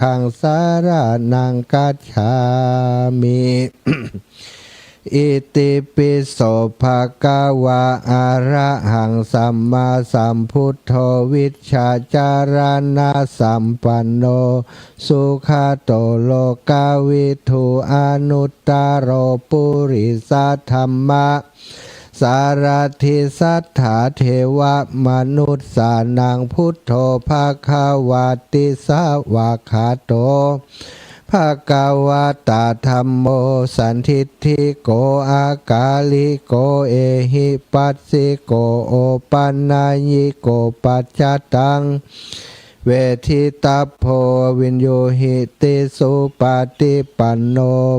ขังสารานังกัจฉามิ อิติปิโสภะคะวะอะระหังสัมมาสัมพุทโธวิชชาจารณะสัมปันโนสุขโตโลกาวิทูอนุตตโรปุริสัทธัมมะสารถิสัทธาเทวมนุษย์สานังพุทโธภะคะวะติสาวะคาโตภะคะวะตาธัมโมสันทิฏฐิโกอากาลิโกเอหิปัสสิโกโอปันนายิโกปัจจตังเวทิตาโพวินโยหิติสุปฏิปันโน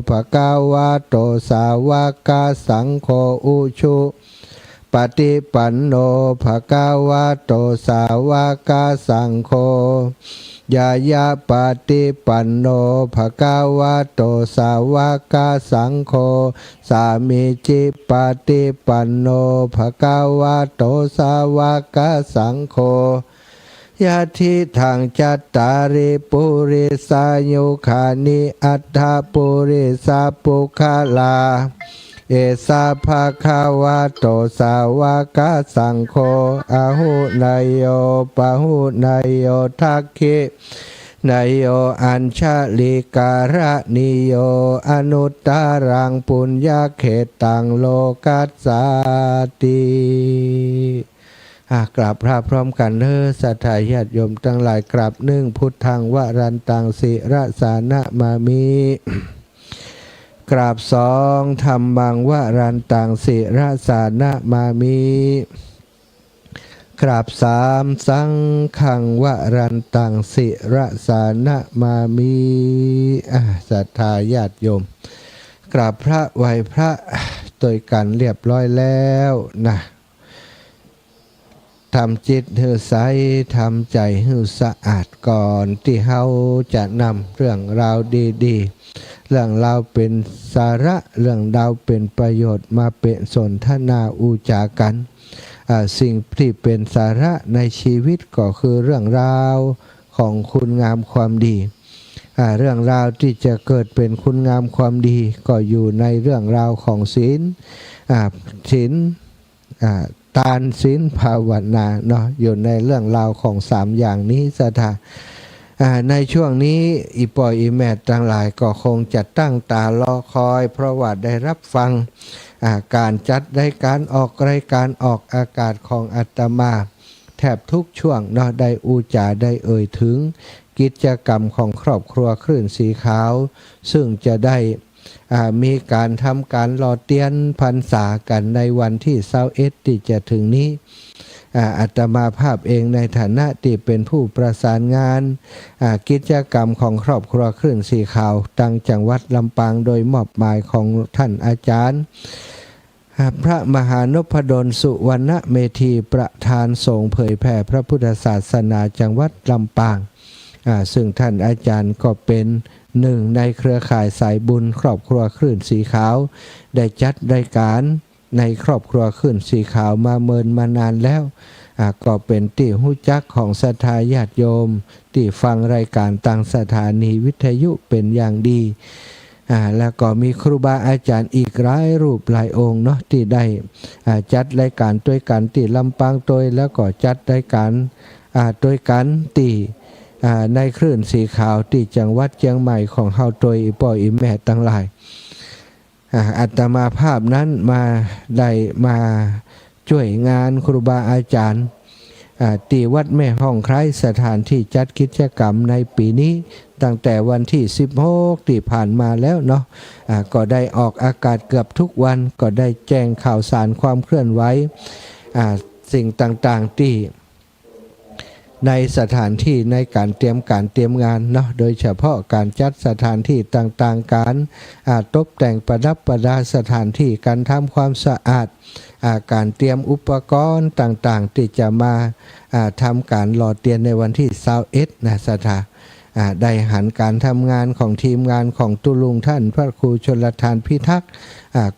ภะคะวะโตสาวกสังโฆอุชุปฏิปันโนภะคะวะโตสาวกสังโฆยายาปฏิปันโนภะคะวะโตสาวกสังโฆสามิจิปฏิปันโนภะคะวะโตสาวกสังโฆยะทิทังจัตตาริปุริสายุขานิอัตถปุริสาปุคลาเอสาภะคะวะโตสาวกสังโฆอะหุนายโยปะหุนายโยทักขินายโยอัญชลิการะนิโยอนุตตรังปุญญเขตังโลกัสสาติกราบพระพร้อมกันเด้อสัทธาญาติโยมทั้งหลายกราบหนึ่งพุทธังวรันตังสิระสานะมามิกราบสองธัมมังวรันตังสิระสานะมามิกราบสามสังฆังวรันตังสิระสานะมามิสัทธาญาติโยมกราบพระไหวพระโดยกันเรียบร้อยแล้วนะทำจิตให้ใสทำใจให้สะอาดก่อนที่เฮาจะนำเรื่องราวดีๆเรื่องราวเป็นสาระเรื่องราวเป็นประโยชน์มาเป็นสนทนาอุจากันสิ่งที่เป็นสาระในชีวิตก็คือเรื่องราวของคุณงามความดีเรื่องราวที่จะเกิดเป็นคุณงามความดีก็อยู่ในเรื่องราวของศีลทานศีลภาวนาเนาะอยู่ในเรื่องราวของสามอย่างนี้สถาในช่วงนี้อีปอยอีแมททั้งหลายก็คงจะตั้งตารอคอยเพราะว่าได้รับฟังการจัดรายการออกรายการออกอากาศของอาตมาแทบทุกช่วงเนาะได้อูจาได้เอ่ยถึงกิจกรรมของครอบครัวคลื่นสีขาวซึ่งจะได้มีการทำการหล่อเตียนพรรษากันในวันที่21ที่จะถึงนี้อาตมาภาพเองในฐานะที่เป็นผู้ประสานงานกิจกรรมของครอบครัวคลื่นสีขาวตั้งจังหวัดลำปางโดยมอบหมายของท่านอาจารย์พระมหานพดลสุวรรณเมธีประธานสงฆ์เผยแผ่พระพุทธศาสนาจังหวัดลำปางซึ่งท่านอาจารย์ก็เป็นหนึ่งในเครือข่ายสายบุญครอบครัวคลื่นสีขาวได้จัดรายการในครอบครัวคลื่นสีขาวมาเมินมานานแล้วก็เป็นที่หู้จักของศรัทธาญาติโยมที่ฟังรายการต่างสถานีวิทยุเป็นอย่างดีแล้วก็มีครูบาอาจารย์อีกหลายรูปหลายองค์เนาะที่ได้จัดรายการด้วยกันที่ลำปางโดยแล้วก็จัดรายการด้วยกันที่ในคลื่นสีขาวที่จังหวัดเชียงใหม่ของเฮาโดยป่ออีแม่ทั้งหลายอาตมาภาพนั้นมาช่วยงานครูบาอาจารย์ที่วัดแม่ห้องไคร้สถานที่จัดกิจกรรมในปีนี้ตั้งแต่วันที่16ที่ผ่านมาแล้วเนาะก็ได้ออกอากาศเกือบทุกวันก็ได้แจ้งข่าวสารความเคลื่อนไหวสิ่งต่างๆที่ในสถานที่ในการเตรียมงานเนาะโดยเฉพาะการจัดสถานที่ต่างๆการตกแต่งประดับประดาสถานที่การทำความสะอาดการเตรียมอุปกรณ์ต่างๆที่จะมาทำการหล่อเตียนในวันที่21นะสถาได้หันการทำงานของทีมงานของตุลุงท่านพระครูชลทานพิทักษ์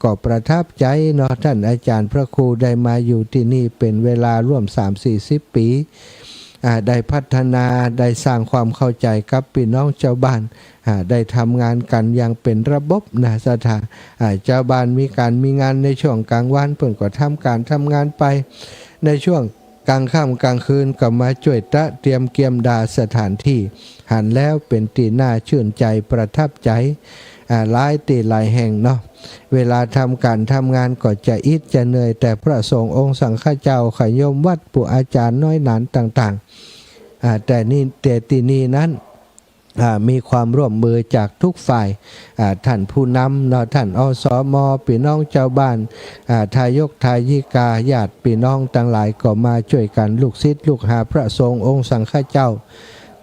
ก็ประทับใจเนาะท่านอาจารย์พระครูได้มาอยู่ที่นี่เป็นเวลาร่วม 3-40 ปี ได้พัฒนาได้สร้างความเข้าใจกับพี่น้องเจ้าบ้านได้ทำงานกันอย่างเป็นระบบนะสถาเจ้าบ้านมีงานในช่วงกลางวันเพิ่นก็ทำงานไปในช่วงกลางค่ำกลางคืนก็มาช่วยเตรียมเกียมดาสถานที่หันแล้วเป็นตีน่าชื่นใจประทับใจหลายตีหลายแห่งเนาะเวลาทำงานก็จะอิดจะเหนื่อยแต่พระสงฆ์องค์สังฆเจ้าขยมวัดปู่อาจารย์น้อยหนานต่างๆแต่ที่นี่นั้นมีความร่วมมือจากทุกฝ่ายท่านผู้นำเนาะท่านอสม.พี่น้องเจ้าบ้านทายกทายิกาญาติพี่น้องต่างหลายก็มาช่วยกันลูกศิษย์ลูกหาพระสงฆ์องค์สังฆเจ้า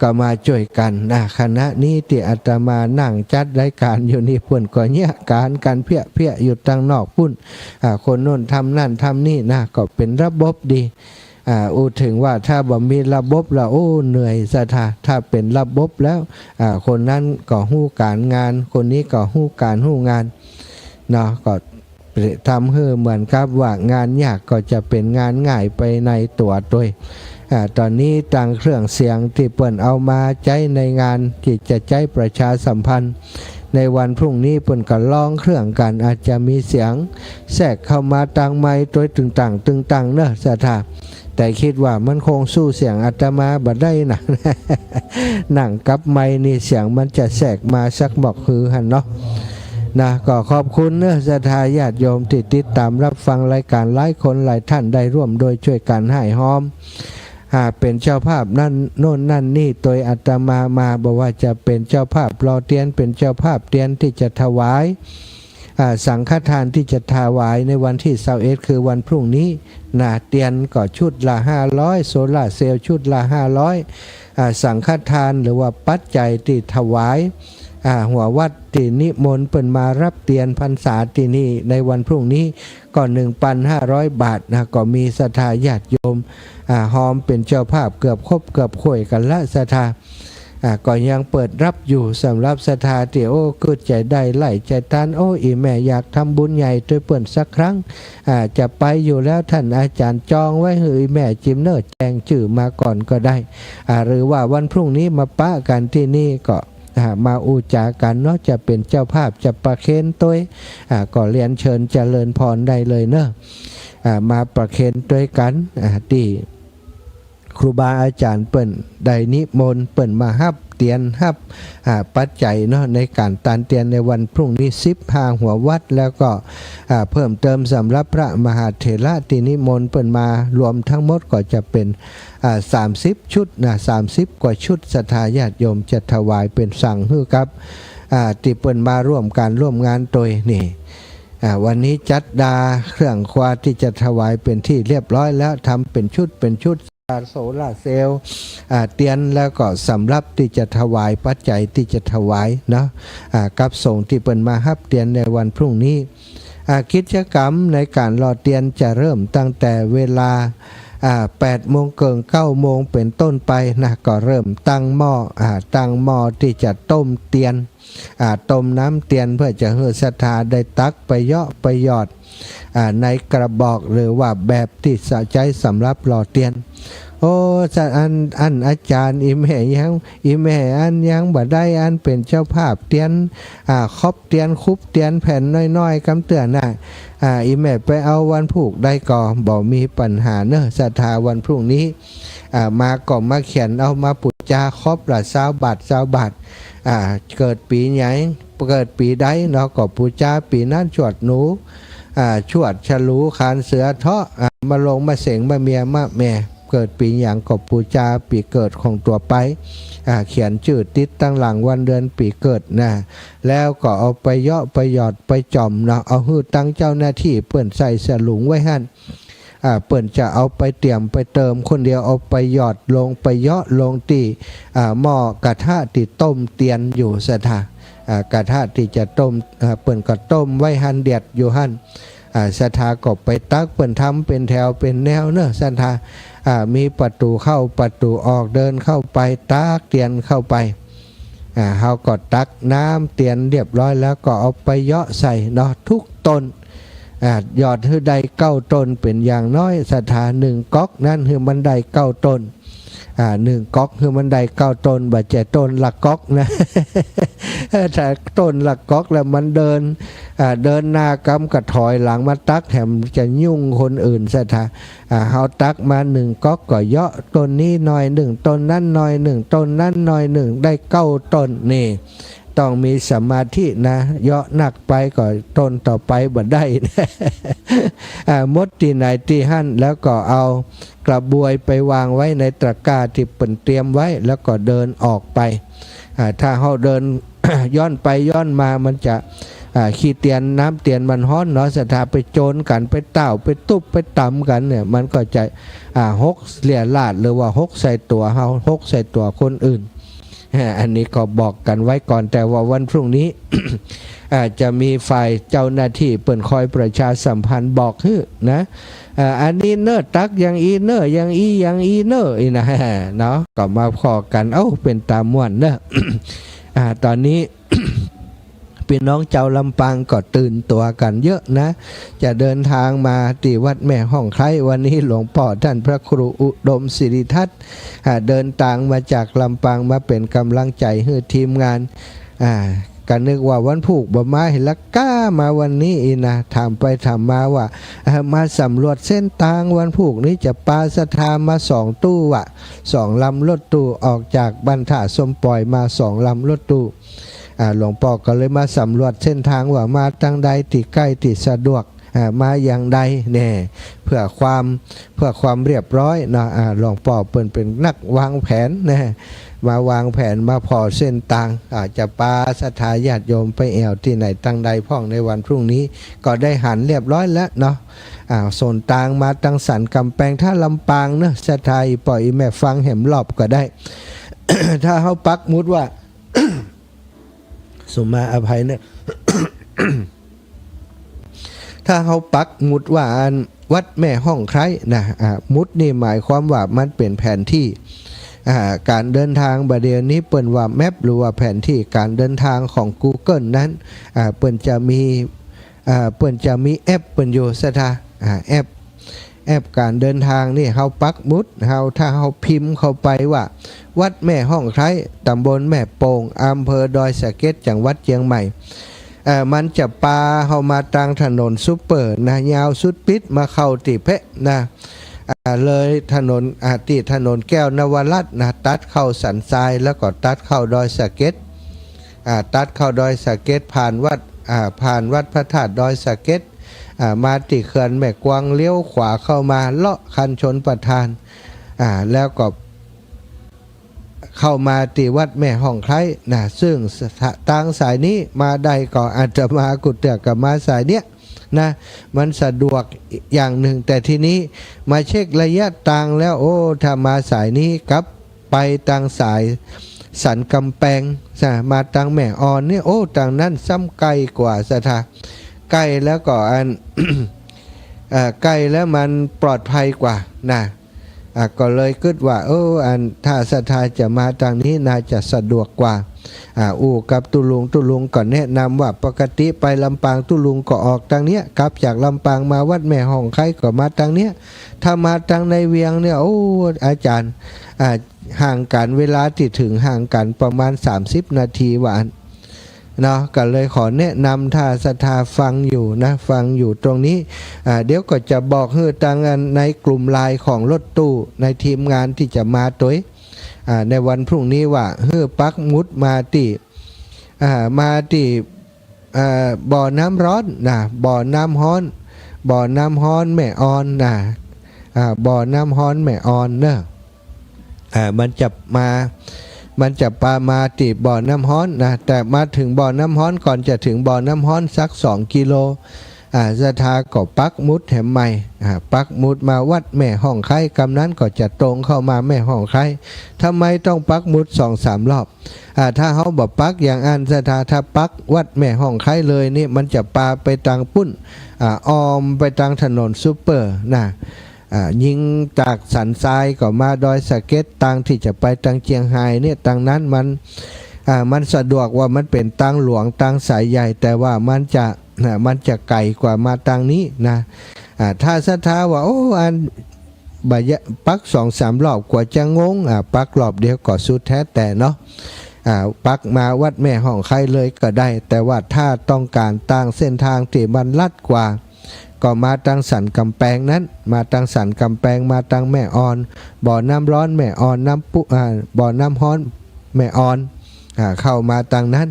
ก็มาช่วยกันคณะนี้ที่อาตมานั่งจัดรายการอยู่นี่เพิ่นก็เนี่ยการเพี้ยอยู่ทางนอกพุ่นคนโน้นทำนั่นทำนี่ก็เป็นระบบดีถึงว่าถ้าบ่มีระบบแล้วเหนื่อยซะถ้าเป็นระบบแล้วคนนั้นก็ฮู้การงานคนนี้ก็ฮู้การฮู้งานเนาะก็ทำให้เหมือนกับว่างานยากก็จะเป็นงานง่ายไปในตัวด้วยตอนนี้ต่างเครื่องเสียงที่เปิ่นเอามาใช้ในงานที่จะใช้ประชาสัมพันธ์ในวันพรุ่งนี้เปิ่นก็ร้องเครื่องกันอาจจะมีเสียงแทรกเข้ามาทางไมค์ตัวตึงตังเนอะสถาแต่คิดว่ามันคงสู้เสียงอาตมาบ่ได้นะหนังกับไมค์นี่เสียงมันจะแทรกมาสักบอกคือหันเนาะก็ขอบคุณเนอะศรัทธาญาติโยมที่ติดตามรับฟังรายการหลายคนหลายท่านได้ร่วมโดยช่วยกันให้หอมเป็นเจ้าภาพนั่นโน่นนั่นนี่โดยอาตมาบอกว่าจะเป็นเจ้าภาพรอเตียนเป็นเจ้าภาพเตียนที่จะถวายสังฆทานที่จะถวายในวันที่21คือวันพรุ่งนี้เตียนก็ชุดละ500โซล่าเซลล์ชุดละ500สังฆทานหรือว่าปัจจัยที่ถวายหัววัดที่นิมนต์เปิ่นมารับเตียนพรรษาที่นี่ในวันพรุ่งนี้ก็ 1,500 บาทก็มีศรัทธาญาติโยมหอมเป็นเจ้าภาพเกือบครบเกือบข่วยกันละศรัทธาก็ยังเปิดรับอยู่สำหรับศรัทธาที่เกิดใจได้ไหลใจตันอีแม่อยากทำบุญใหญ่ด้วยเปิ่นสักครั้งจะไปอยู่แล้วท่านอาจารย์จองไว้ให้แม่จิมเนอร์แจ้งชื่อมาก่อนก็ได้หรือว่าวันพรุ่งนี้มาปะกันที่นี่ก็มาอูจากันเนาะจะเป็นเจ้าภาพจะประเคนตัวก็เรียนเชิญเจริญพรได้เลยเนาะมาประเคนด้วยกันที่ครูบาอาจารย์เปิ่นได้นิมนต์เปิ่นมาฮับเตียนฮับปัจจัยเนาะในการตานเตียนในวันพรุ่งนี้15หัววัดแล้วก็เพิ่มเติมสำหรับพระมหาเถระที่นิมนต์เปิ่นมารวมทั้งหมดก็จะเป็น30ชุด30กว่าชุดศรัทธาญาติโยมจะถวายเป็นสั่งฮื้อครับที่เปิ่นมาร่วมงานโดยนี่วันนี้จัดดาเครื่องควาที่จะถวายเป็นที่เรียบร้อยแล้วทำเป็นชุดโซล่าเซลล์เตียนแล้วก็สำหรับที่จะถวายปัจจัยที่จะถวายเนาะกับส่งที่เปิ่นมาฮับเตียนในวันพรุ่งนี้กิจกรรมในการรอเตียนจะเริ่มตั้งแต่เวลา8 โมงเกิน9 โมงเป็นต้นไปก็เริ่มตั้งหม้อที่จะต้มเตียนต้มน้ำเตียนเพื่อจะให้ศรัทธาได้ตักไปเยาะไปหยอดในกระบอกหรือว่าแบบที่ใช้สำหรับรอเตียนอันอาจารย์อีแม่ยังบ่ได้อันเป็นเจ้าภาพเตียนครบเตียนคุบเตียนแผ่นน้อยๆกำเตือนอีแม่ไปเอาวันผูกได้ก็บ่มีปัญหาเนอะศรัทธาวันพรุ่งนี้มาก็มาเขียนเอามาปุจจาครบละ20 บาทเกิดปีไหนเกิดปีใดเนาะก็ปุจจาปีนั้นชวดหนูชวดฉลูคานเสือเทาะมาลงมาเสงมาเมียมาแม่เกิดปีอย่างก็ปูจาปีเกิดของตัวไปเขียนชื่อติดตั้งหลังวันเดือนปีเกิดแล้วก็เอาไปเยาะไปหยอดไปจอมเนาะเอาหื้อตั้งเจ้าหน้าที่เปิ่นใส่สลุงไว้หั่นเปิ่นจะเอาไปเตรียมไปเติมคนเดียวเอาไปหยอดลงไปเยาะลงตีหม้อกระทะที่ต้มเตียนอยู่สถากระทะที่จะต้มเปิ่นก็ต้มไว้หั่นเดือดอยู่หั่นศรัทธาก็ไปตักเปิ่นทำเป็นแถวเป็นแนวเนอะศรัทธามีประตูเข้าประตูออกเดินเข้าไปตักเตียนเข้าไปเขาก็ตักน้ำเตียนเรียบร้อยแล้วก็เอาไปเยาะใส่เนาะทุกต้นยอดคือใด9 ต้นเป็นอย่างน้อยศรัทธา1 ก๊อกนั่นคือบันได9 ต้น 1ก๊อกคือมันได้9ต้นบาดเจ็บต้นละก๊อกนะ ถ้าต้นละก๊อกแล้วมันเดินหน้ากำกระถอยหลังมาตักแถมจะยุ่งคนอื่นซะท่าเฮาตักมา1ก๊อกก็เยาะต้นนี้หน่อย1ต้นนั้นหน่อย1ต้นนั้นหน่อย1ได้9ต้นนี่ต้องมีสมาธินะเยาะหนักไปก็ต้นต่อไปบ่ได้ มดที่ไหนที่หั่นแล้วก็เอากระบวยไปวางไว้ในตะกร้าที่เปิ่นเตรียมไว้แล้วก็เดินออกไปถ้าเฮาเดิน ย้อนไปย้อนมามันจะขี้เตียนน้ำเตียนมันฮ้อนเนาะสถาไปโจรกันไปเต้าไปตุบไปต่ำกันเนี่ยมันก็จะหกเลี่ยลาดหรือว่าหกใส่ตัวเฮาหกใส่ตัวคนอื่นอันนี้ก็บอกกันไว้ก่อนแต่ว่าวันพรุ่งนี้ จะมีฝ่ายเจ้าหน้าที่เปิ่นคอยประชาสัมพันธ์บอกฮึนะอันนี้เนอตักยังอีเนอยังอียังอีเนออีนะเนาะก็มาขอกันเป็นตามม่วนเนอะ ตอนนี้ พี่น้องเจ้าลำปางก็ตื่นตัวกันเยอะนะจะเดินทางมาที่วัดแม่ห้องไคร้วันนี้หลวงพ่อท่านพระครูอุดมศิริทัศน์เดินทางมาจากลำปางมาเป็นกำลังใจให้ทีมงานกันนึกว่าวันผูกบ่มาเห็นละก้ามาวันนี้อีนะถามไปถามมาว่ามาสำรวจเส้นทางวันผูกนี้จะปาสถามา2ตู้2ลำรถตู้ออกจากบรรทัดสมปล่อยมา2ลำรถตู้หลวงพ่อก็เลยมาสำรวจเส้นทางว่ามาทางใดที่ใกล้ที่สะดวกมาอย่างใดเนี่ยเพื่อความเรียบร้อยนะหลวงพ่อเป็นนักวางแผนนะมาวางแผนมาพอเส้นทางจะปาสถาญาติโยมไปแอวที่ไหนทางใดพ่องในวันพรุ่งนี้ก็ได้หันเรียบร้อยแล้วเนาะส่วนต่างมาตังสันกำแพงถ้าลำปางเนาะสถาปล่อยแม่ฟังแหมรอบก็ได้ ถ้าเขาปักมุดว่า สุมาอภัยเนี่ย ถ้าเขาปักมุดว่าวัดแม่ห้องไคร้นะมุดนี่หมายความว่ามันเป็นแผนที่การเดินทางบัดเดี๋ยวนี้เปิ่นว่าแมปหรือว่าแผนที่การเดินทางของ Google นั้นเปิ่นจะมีแอปเปิ่นอยู่ซะท่าแอปการเดินทางนี่เฮาปักมุดถ้าเฮาพิมพ์เข้าไปว่าวัดแม่ห้องไคร้ตำบลแม่โป่งอำเภอดอยสะเก็ดจังหวัดเชียงใหม่มันจะปาเฮามาทางถนนซุปเปอร์นะยาวสุดปิดมาเข้าติเพะนะเลยถนนที่ถนนแก้วนวรัตน์นะตัดเข้าสันทรายแล้วก็ตัดเข้าดอยสะเก็ดตัดเข้าดอยสะเก็ดผ่านวัดพระธาตุดอยสะเก็ดมาติเขื่อนแม่กวางเลี้ยวขวาเข้ามาเลาะคันชนประทานแล้วก็เข้ามาที่วัดแม่ห้องไคร้นะซึ่งทางสายนี้มาได้ก็อาจจะมากุฏเตือกกับมาสายเนี้ยนะมันสะดวกอย่างหนึ่งแต่ทีนี้มาเช็คระยะทางแล้วถ้ามาสายนี้กลับไปทางสายสันกำแพงมาทางแม่อ่อนเนี่ยทางนั้นซ้ำไกลกว่าสถาใกล้แล้วก็ใกล้แล้วมันปลอดภัยกว่านะก็เลยคิดว่าถ้าสถาจะมาทางนี้น่าจะสะดวกกว่ากับตุลุงก็แนะนำว่าปกติไปลำปางตุลุงก็ออกทางเนี้ยกลับจากลำปางมาวัดแม่ห้องไคร้ก็มาทางเนี้ยถ้ามาทางในเวียงเนี่ยอาจารย์ห่างกันเวลาที่ถึงห่างกันประมาณ30นาทีวันเนาะก็เลยขอแนะนำถ้าศรัทธาฟังอยู่นะฟังอยู่ตรงนี้เดี๋ยวก็จะบอกให้ทางในกลุ่มไลน์ของรถตู้ในทีมงานที่จะมาตัวในวันพรุ่งนี้ว่าให้ปักมุดมาที่บ่อน้ำร้อนนะบ่อน้ำฮ้อนแม่ออนนะบ่อน้ำฮ้อนแม่ออนเนอะมันจะปามาติบ่อน้ำฮ้อนนะแต่มาถึงบ่อน้ำฮ้อนก่อนจะถึงบ่อน้ำฮ้อนสัก2กิโลศรัทธาก็ปักมุดแถมใหม่ปักมุดมาวัดแม่ห้องไคร้กำนั้นก็จะตรงเข้ามาแม่ห้องไคร้ทำไมต้องปักมุด 2-3 รอบถ้าเขาบอกปักอย่างศรัทธาถ้าปักวัดแม่ห้องไคร้เลยนี่มันจะปาไปทางปุ้นอ้อมไปทางถนนซุปเปอร์นะยิงจากสันทรายก็มาดอยสะเก็ดทางที่จะไปทางเชียงไฮ้เนี่ยทางนั้นมันสะดวกว่ามันเป็นทางหลวงทางสายใหญ่แต่ว่ามันจะไกลกว่ามาทางนี้นะถ้าศรัทธาว่า บะยะปัก2-3 รอบกว่าจะงงปักรอบเดียวก็สุดแท้แต่เนาะปักมาวัดแม่ห้องไข่เลยก็ได้แต่ว่าถ้าต้องการต่างเส้นทางที่มันลัดกว่าก็มาทางสันกำแพงนั้นมาทางสันกำแพงมาทางแม่ออนบ่อน้ำร้อนแม่ออนบ่อน้ำฮ้อนแม่ออนเข้ามาทางนั้น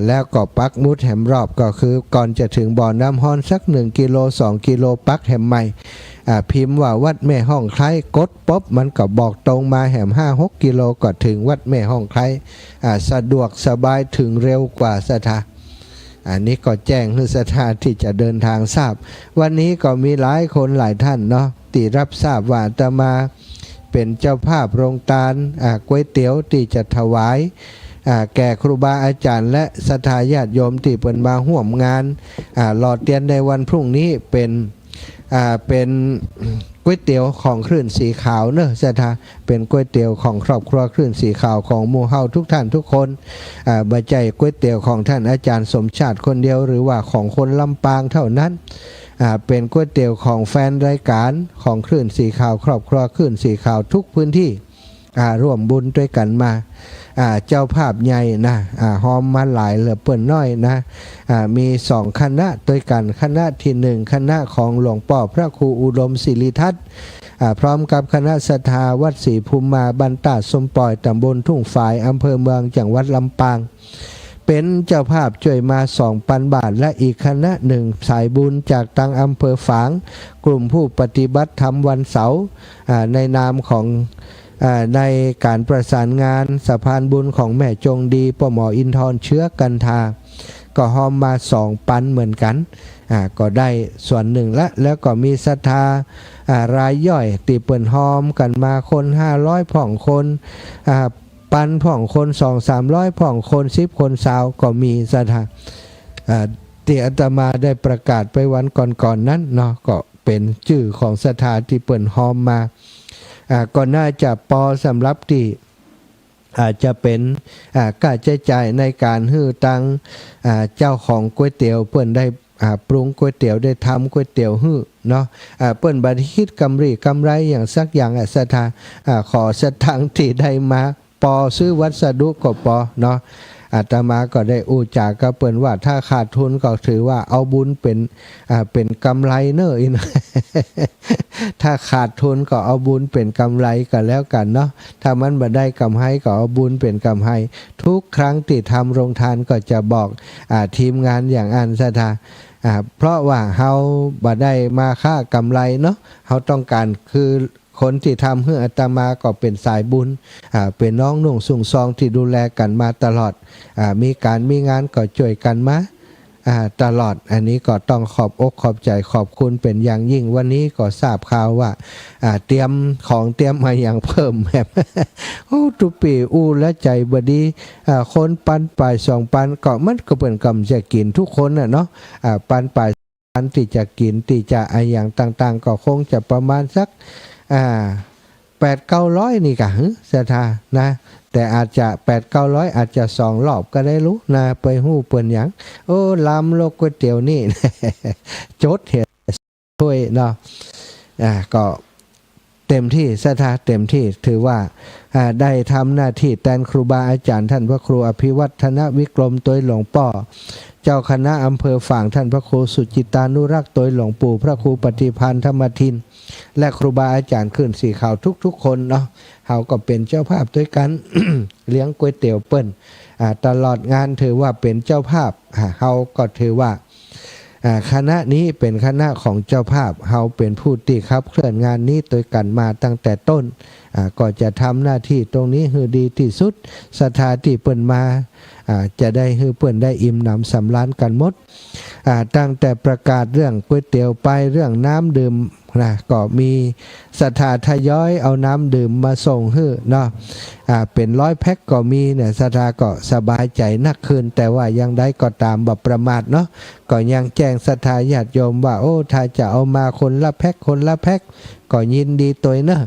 แล้วก็ปักมุดแหมรอบก็คือก่อนจะถึงบ่อน้ำฮ้อนสัก1 กิโล 2 กิโลปักแหมใหม่พิมพ์ว่าวัดแม่ห้องไคล้กดป๊บมันก็บอกตรงมาแหม5-6 กิโลก็ถึงวัดแม่ห้องไคล้สะดวกสบายถึงเร็วกว่าสถานอันนี้ก็แจ้งให้สถานที่จะเดินทางทราบวันนี้ก็มีหลายคนหลายท่านเนาะที่รับทราบว่าอาตมาเป็นเจ้าภาพโรงทานก๋วยเตี๋ยวที่จะถวายแก่ครูบาอาจารย์และศรัทธาญาติโยมที่เปิดมาร่วมงานหล่อเทียนในวันพรุ่งนี้เป็นก๋วยเตี๋ยวของคลื่นสีขาวเนอะศรัทธาเป็นก๋วยเตี๋ยวของครอบครัวคลื่นสีขาวของหมู่เฮาทุกท่านทุกคนบะใจก๋วยเตี๋ยวของท่านอาจารย์สมชาติคนเดียวหรือว่าของคนลำปางเท่านั้นเป็นก๋วยเตี๋ยวของแฟนรายการของคลื่นสีขาวครอบครัวคลื่นสีขาวทุกพื้นที่ร่วมบุญด้วยกันมาเจ้าภาพใหญ่นะหอมมาหลายเหลือเปิ่นน้อยนะมี2 คณะด้วยกันคณะที่1คณะของหลวงพ่อพระครูอุดมศิริทัตน์พร้อมกับคณะศรัทธาวัดศรีภูมิมาบรรดาสมปล่อยตำบลทุ่งฝายอำเภอเมืองจังหวัดลำปางเป็นเจ้าภาพช่วยมา 2,000 บาทและอีกคณะหนึ่งสายบุญจากทางอำเภอฝางกลุ่มผู้ปฏิบัติธรรมวันเสาร์ในนามของในการประสานงานสะพานบุญของแม่จงดีปหมออินทรเชื้อกันทาก็หอมมา2,000เหมือนกันก็ได้ส่วนหนึ่งแล้วก็มีศรัทธารายย่อยตีเปิ่นหอมกันมาคน500ผ่องคนปันผ่องคน200-300ผ่องคน10 คน20ก็มีศรัทธาที่อาตมาได้ประกาศไปวันก่อนนั้นเนาะก็เป็นชื่อของศรัทธาที่เปิ่นหอมมาก็น่าจะพอสำหรับที่อาจจะเป็นค่าใช้จ่ายในการฮื้อตังเจ้าของก๋วยเตี๋ยวเปิ้นได้ปรุงก๋วยเตี๋ยวได้ทำก๋วยเตี๋ยวฮื้อเนาะเปิ้นบัดคิดกำไรอย่างสักอย่างศรัทธาขอสตังค์ที่ได้มาปอซื้อวัสดุก็ปอเนาะอาตมาก็ได้อู้จากกับเปิ้นว่าถ้าขาดทุนก็ถือว่าเอาบุญเป็นกำไรเนอะอิน ถ้าขาดทุนก็เอาบุญเป็นกำไรกันแล้วกันเนาะถ้ามันบ่ได้กำไรก็เอาบุญเป็นกำไรทุกครั้งที่ทำโรงทานก็จะบอกทีมงานอย่างอันศรัทธาเพราะว่าเฮาบ่ได้มาค่ากำไรเนาะเฮาต้องการคือคนที่ทำให้อาตมาก็เป็นสายบุญเป็นน้องนุ่งสุ่งซองที่ดูแลกันมาตลอดมีงานก็ช่วยกันมาตลอดอันนี้ก็ต้องขอบอกขอบใจขอบคุณเป็นอย่างยิ่งวันนี้ก็ทราบข่าวว่าเตรียมมาอย่างเพิ่มแบบโอ้ทุปีอู้และใจบดีคนปันป่าย2 ปันก็มันก็เป็นกำจะกินทุกคนเนาะปันป่ายปันที่จะกินที่จะอย่างต่างๆก็คงจะประมาณสัก800-900นี่กะศรัทธานะแต่อาจจะ800-900อาจจะ2 รอบก็ได้รู้นะไปหู้เปิ้นหยังโอ้ลำโลกก๋วยเตี๋ยวนี่ จดเห็นถ้วยเนาะก็เต็มที่ศรัทธาเต็มที่ถือว่าได้ทำหน้าที่แทนครูบาอาจารย์ท่านพระครูอภิวัฒนวิกรมตัวหลวงพ่อเจ้าคณะอำเภอฝางท่านพระครูสุจิตานุรักษ์ตัวหลวงปู่พระครูปฏิพันธ์ธรรมทินและครูบาอาจารย์ขึ้นสีขาวทุกคนเนาะเฮาก็เป็นเจ้าภาพด้วยกัน เลี้ยงก๋วยเตี๋ยวเปิ้นตลอดงานถือว่าเป็นเจ้าภาพเฮาก็ถือว่าคณะนี้เป็นคณะของเจ้าภาพเฮาเป็นผู้ที่ครับเคลื่อนงานนี้โดยกันมาตั้งแต่ต้นก็จะทำหน้าที่ตรงนี้ให้ดีที่สุดศรัทธาที่เปิ้นมาจะได้ให้เปิ้นได้อิ่มหนำสำราญกันหมดตั้งแต่ประกาศเรื่องก๋วยเตี๋ยวไปเรื่องน้ำดื่มนะก็มีศรัทธาทยอยเอาน้ำดื่มมาส่งให้เนาะเป็น100 แพ็คก็มีเนี่ยศรัทธาก็สบายใจนักขึ้นแต่ว่ายังได้ก็ตามบ่ประมาทเนาะก็ยังแจ้งศรัทธาญาติโยมว่าโอ้ถ้าจะเอามาคนละแพ็คก็ยินดีตัวเนาะ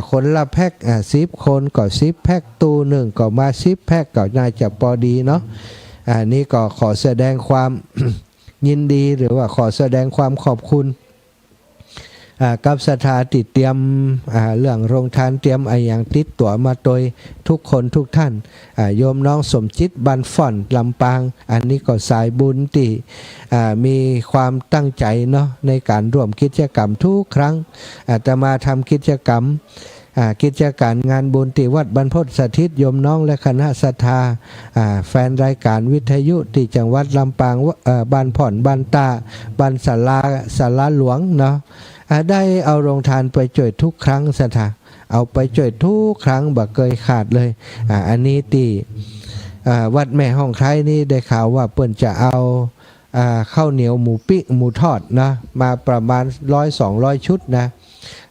คนละแพ็ค10 คนก็10 แพ็คตู้หนึ่งก็มา10 แพ็คก็น่าจะพอดีเนาะนี่ก็ขอแสดงความ ยินดีหรือว่าขอแสดงความขอบคุณ กับศรัทธาติดเตรียมเรื่องโรงทานเตรียมอย่างติดตัวมาโดยทุกคนทุกท่านโยมน้องสมจิตบันฟ่อนลำปางอันนี้ก็สายบุญที่มีความตั้งใจเนาะในการร่วมกิจกรรมทุกครั้งอาตมาทำกิจกรรมกิจการงานบุญที่วัดบรรพตสถิตโยมน้องและคณะศรัทธาแฟนรายการวิทยุที่จังหวัดลำปางบ้านผ่อนบ้านตาบ้านศาลาหลวงเนาะได้เอาโรงทานไปจ่วยทุกครั้งศรัทธาเอาไปจ่วยทุกครั้งบ่เคยขาดเลยอันนี้ที่วัดแม่ห้องไคร้นี่ได้ข่าวว่าเปิ้นจะเอาข้าวเหนียวหมูปิ้งหมูทอดนะมาประมาณ100-200 ชุดนะ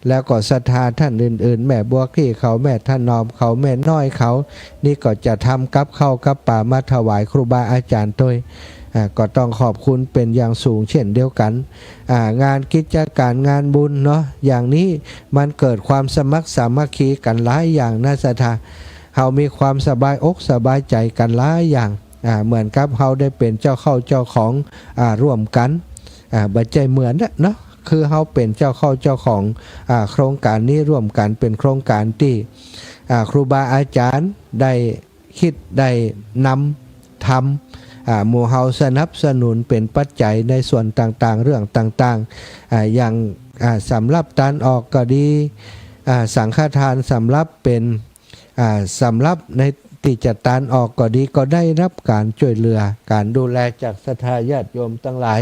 แล้วก็ศรัทธาท่านอื่นๆแม่บัวขี้เขาแม่ท่านนอมเขาแม่น้อยเขานี่ก็จะทำกับข้าวกับป่ามาถวายครูบาอาจารย์ตัวก็ต้องขอบคุณเป็นอย่างสูงเช่นเดียวกันงานกิจการงานบุญเนาะอย่างนี้มันเกิดความสมัครสามัคคีกันหลายอย่างนะศรัทธาเรามีความสบายอกสบายใจกันหลายอย่างเหมือนกับเราได้เป็นเจ้าเข้าเจ้าของร่วมกันบัจจัยเหมือนเนาะคือเขาเป็นเจ้าเข้าเจ้าของโครงการนี้ร่วมกันเป็นโครงการที่ครูบาอาจารย์ได้คิดได้นำทำหมู่เฮาสนับสนุนเป็นปัจจัยในส่วนต่างๆเรื่องต่างๆอย่างสำหรับตานออกก็ดีสังฆทานสำหรับเป็นสำหรับในที่จัดตานออกก็ดีก็ได้รับการช่วยเหลือการดูแลจากศรัทธาญาติโยมทั้งหลาย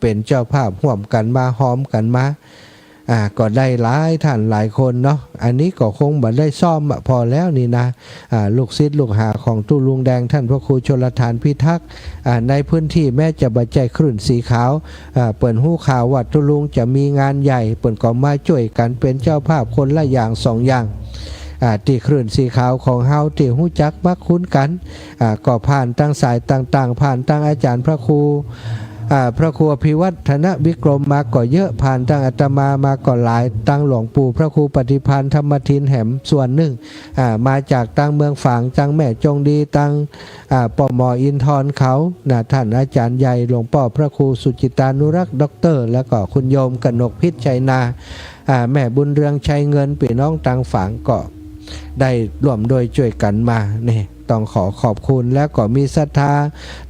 เป็นเจ้าภาพร่วมกันมาหอมกันมาก็ได้หลายท่านหลายคนเนาะอันนี้ก็คงบ่ได้ซ่อมพอแล้วนี่นะลูกศิษย์ลูกหาของตู้ลุงแดงท่านพระครูชลทานพิทักษ์ในพื้นที่แม้จะบัจจัยคลื่นสีขาวเปิดหู้ข่าวว่าตู้ลุงจะมีงานใหญ่เปิดก็มาช่วยกันเป็นเจ้าภาพคนละอย่างสองอย่างที่คลื่นสีขาวของเฮาที่หู้จักมักคุ้นกันก็ผ่านตั้งสายต่างๆผ่านตั้งอาจารย์พระครูพระครูอภิวัฒนวิกรมมาก็เยอะผ่านตั้งอาตมามาก็หลายตั้งหลวงปู่พระครูปฏิพันธ์ธรรมทินแหมส่วนหนึ่งมาจากตั้งเมืองฝางจังแม่จงดีตั้งปมอินทรเขาท่านอาจารย์ใหญ่หลวงพ่อพระครูสุจิตานุรักษ์ด็อกเตอร์แล้วก็คุณโยมกนกพิษชัยนาแม่บุญเรืองชัยเงินพี่น้องตังฝางก็ได้ร่วมโดยช่วยกันมาเนี่ยต้องขอบคุณและก็มีศรัทธา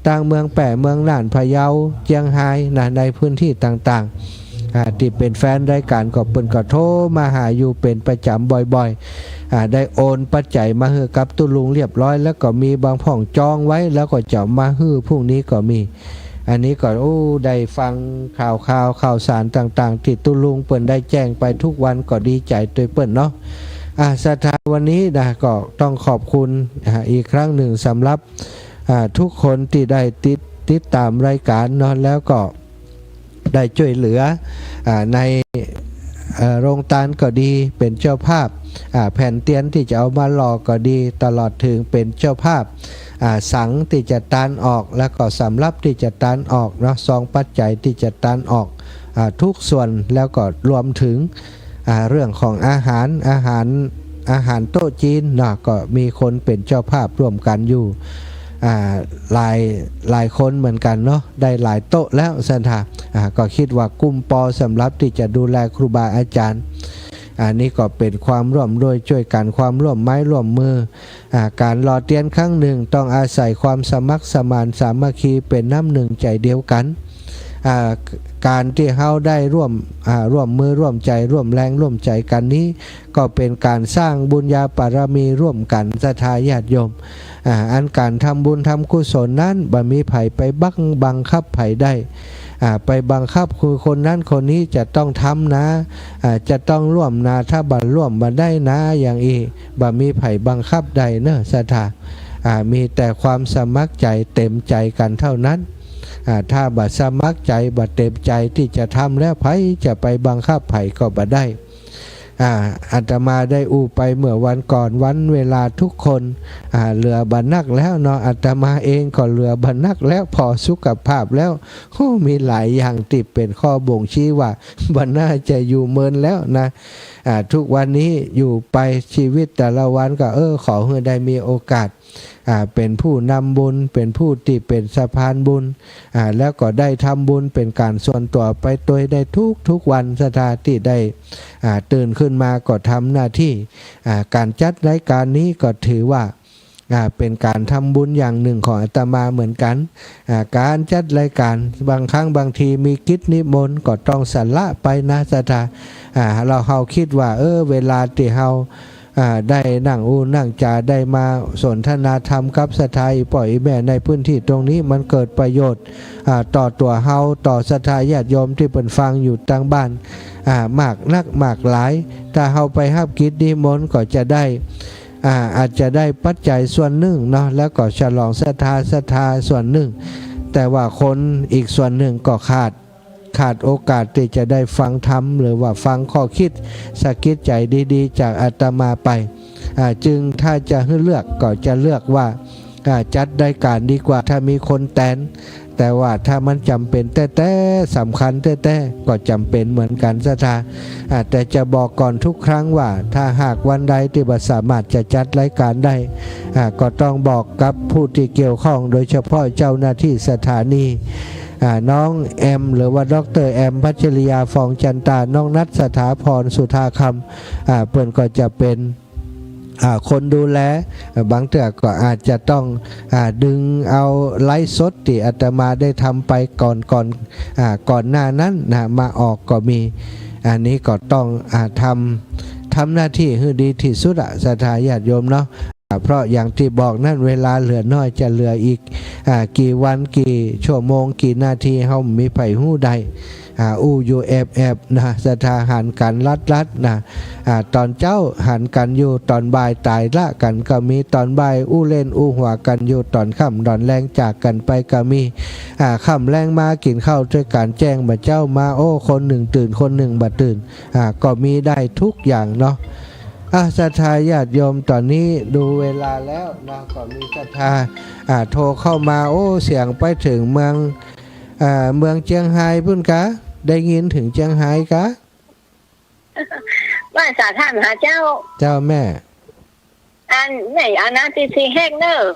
ต่างเมืองแป่เมืองน่านพะเยาเจียงไฮ้ในพื้นที่ต่างๆที่เป็นแฟนรายการก็เปิ่นก็โทรมาหาอยู่เป็นประจำบ่อยๆได้โอนปัจจัยมาให้กับตุลุงเรียบร้อยแล้วก็มีบางพ่องจองไว้แล้วก็จะมาฮื้อพรุ่งนี้ก็มีอันนี้ก็ได้ฟังข่าวสารต่างๆที่ตุลุงเปิ่นได้แจ้งไปทุกวันก็ดีใจตัวเปิ่นเนาะศรัทธาวันนี้นะก็ต้องขอบคุณอีกครั้งหนึ่งสำหรับทุกคนที่ได้ติดตามรายการเนาะแล้วก็ได้ช่วยเหลือในโรงทานก็ดีเป็นเจ้าภาพแผ่นเตียนที่จะเอามาหล่อก็ดีตลอดถึงเป็นเจ้าภาพสังที่จะตานออกแล้วก็สำรับที่จะตานออกเนาะซองปัจจัยที่จะตานออกทุกส่วนแล้วก็รวมถึงเรื่องของอาหารโต๊ะจีนเนาะก็มีคนเป็นเจ้าภาพร่วมกันอยู่หลายคนเหมือนกันเนาะได้หลายโต๊ะแล้วสันทาก็คิดว่ากุ้มปอสำหรับที่จะดูแลครูบาอาจารย์อันนี้ก็เป็นความร่วมด้วยช่วยกันความร่วมไม้ร่วมมือการหล่อเตียนครั้งหนึ่งต้องอาศัยความสมัครสมานสามัคคีเป็นน้ำหนึ่งใจเดียวกันการที่เขาได้ร่วมมือร่วมใจร่วมแรงร่วมใจกันนี้ก็เป็นการสร้างบุญญาบารมีร่วมกันศรัทธาญาติโยมอันการทำบุญทำกุศลนั้นบ่มีไผไปบังคับไผได้ไปบังคับคือคนนั้นคนนี้จะต้องทำนะจะต้องร่วมนะถ้าบัร่วมมาได้นะอย่างอีบ่มีไผบังคับใดเนอะศรัทธามีแต่ความสมัครใจเต็มใจกันเท่านั้นถ้าบัดสมัครใจบัดเต็มใจที่จะทำแล้วไผจะไปบังคับไผก็บ่ได้อาตมาได้ไปเมื่อวันก่อนวันเวลาทุกคนเหลือบันนักแล้วเนาะอาตมาเองก็เหลือบันนักแล้วพอสุขภาพแล้วมีหลายอย่างติดเป็นข้อบ่งชี้ว่าบันน่าจะอยู่เมินแล้วนะทุกวันนี้อยู่ไปชีวิตแต่ละวันก็ขอให้ได้มีโอกาส เป็นผู้นำบุญเป็นผู้ที่เป็นสะพานบุญแล้วก็ได้ทำบุญเป็นการส่วนตัวไปโดยได้ทุกวันสถานที่ได้ตื่นขึ้นมาก็ทำหน้าที่การจัดรายการนี้ก็ถือว่าเป็นการทำบุญอย่างหนึ่งของอาตมาเหมือนกันการจัดรายการบางครั้งบางทีมีกิจนิมนต์ก็ต้องสละไปนะสถาเราคิดว่าเวลาที่เราได้นั่งนั่งจาได้มาสนทนาธรรมกับสถาปล่อยแม่ในพื้นที่ตรงนี้มันเกิดประโยชน์ต่อตัวเฮาต่อสถาญาติโยมที่เป็นฟังอยู่ทางบ้านมากนักมากหลายถ้าเฮาไปรับกิจนิมนต์ก็จะได้อาจจะได้ปัจจัยส่วนหนึ่งเนาะแล้วก็ฉลองศรัทธาส่วนหนึ่งแต่ว่าคนอีกส่วนหนึ่งก็ขาดโอกาสที่จะได้ฟังธรรมหรือว่าฟังข้อคิดสะกิดใจดีๆจากอาตมาไปจึงถ้าจะให้เลือกก็จะเลือกว่าจัดรายการดีกว่าถ้ามีคนแตนแต่ว่าถ้ามันจำเป็นแต่สำคัญแต่ก็จำเป็นเหมือนกันสถาแต่จะบอกก่อนทุกครั้งว่าถ้าหากวันใดที่บ่สามารถจะจัดรายการได้ก็ต้องบอกกับผู้ที่เกี่ยวข้องโดยเฉพาะเจ้าหน้าที่สถานีน้องแอมหรือว่าดรแอมพัชริยาฟองจันตาน้องนัทสถาพรสุธาคำเพื่อนก็จะเป็นคนดูแลบางเทื่อก็อาจจะต้องดึงเอาไลฟ์สดที่อาตมาได้ทำไปก่อนหน้านั้นมาออกก็มีอันนี้ก็ต้องทำหน้าที่ให้ดีที่สุดสถาญาติโยมเนาะเพราะอย่างที่บอกนั่นเวลาเหลือน้อยจะเหลืออีกกี่วันกี่ชั่วโมงกี่นาทีเฮามีไผฮู้ใดอยู่แอบนะสถาหันกันลัดนะตอนเจ้าหันกันอยู่ตอนบ่ายตายละกันก็มีตอนบ่ายเล่นหัวกันอยู่ตอนค่ำตอนแรงจากกันไปก็มีค่ำแรงมากินข้าวด้วยการแจ้งบ่เจ้ามาคนหนึ่งตื่นคนหนึ่งบ่ตื่นก็มีได้ทุกอย่างเนาะศรัทธาญาติโยมตอนนี้ดูเวลาแล้วนะก็มีศรัทธาโทรเข้ามาเสียงไปถึงเมืองเจียงไฮ้พุ่นกะได้ยินถึงเจียงไฮ้กะว่าสาท่านหาเจ้าแม่อันไหนอันนะที่สี่แฮกเนอร์